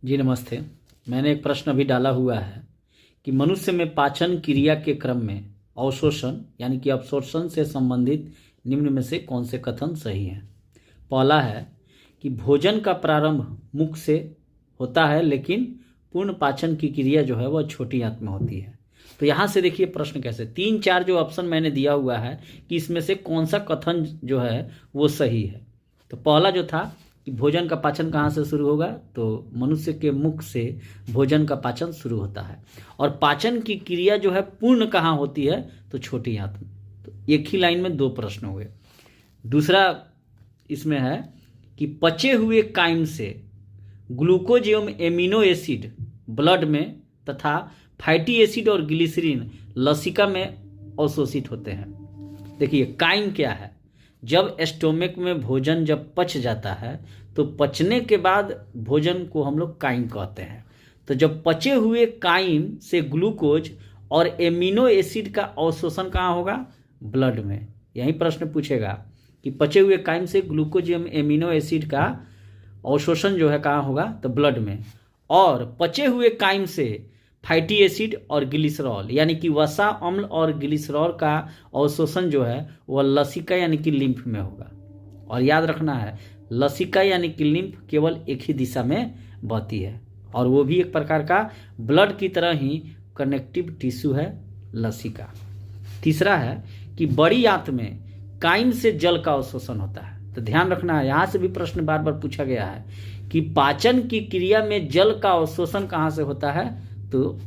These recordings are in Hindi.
जी नमस्ते। मैंने एक प्रश्न अभी डाला हुआ है कि मनुष्य में पाचन क्रिया के क्रम में अवशोषण यानी कि अपशोषण से संबंधित निम्न में से कौन से कथन सही हैं। पहला है कि भोजन का प्रारंभ मुख से होता है लेकिन पूर्ण पाचन की क्रिया जो है वह छोटी आंत में होती है। तो यहाँ से देखिए प्रश्न कैसे 3-4 जो ऑप्शन मैंने दिया हुआ है कि इसमें से कौन सा कथन जो है वो सही है। तो पहला जो था कि भोजन का पाचन कहाँ से शुरू होगा, तो मनुष्य के मुख से भोजन का पाचन शुरू होता है और पाचन की क्रिया जो है पूर्ण कहाँ होती है, तो छोटी आंत में। तो एक ही लाइन में 2 प्रश्न हुए। दूसरा इसमें है कि पचे हुए काइम से ग्लूकोज एवं एमिनो एसिड ब्लड में तथा फैटी एसिड और ग्लिसरीन लसिका में अवशोषित होते हैं। देखिए काइम क्या है, जब स्टोमक में भोजन जब पच जाता है तो पचने के बाद भोजन को हम लोग काइम कहते हैं। तो जब पचे हुए काइम से ग्लूकोज और एमिनो एसिड का अवशोषण कहाँ होगा, ब्लड में। यही प्रश्न पूछेगा कि पचे हुए काइम से ग्लूकोज एवं एमिनो एसिड का अवशोषण जो है कहाँ होगा, तो ब्लड में। और पचे हुए काइम से फैटी एसिड और ग्लिसरॉल यानी कि वसा अम्ल और ग्लिसरॉल का अवशोषण जो है वह लसिका यानी कि लिम्फ में होगा। और याद रखना है लसिका यानी कि लिम्फ केवल एक ही दिशा में बहती है और वो भी एक प्रकार का ब्लड की तरह ही कनेक्टिव टिश्यू है लसिका। तीसरा है कि बड़ी आंत में काइम से जल का अवशोषण होता है। तो ध्यान रखना है, यहाँ से भी प्रश्न बार बार पूछा गया है कि पाचन की क्रिया में जल का अवशोषण कहाँ से होता है, तो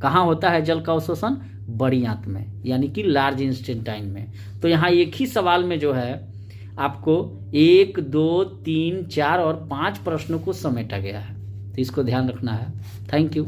कहाँ होता है जल का अवशोषण, बड़ी आंत में यानी कि लार्ज इंटेस्टाइन में। तो यहाँ एक ही सवाल में जो है आपको 1, 2, 3, 4 और 5 प्रश्नों को समेटा गया है। तो इसको ध्यान रखना है। Thank you.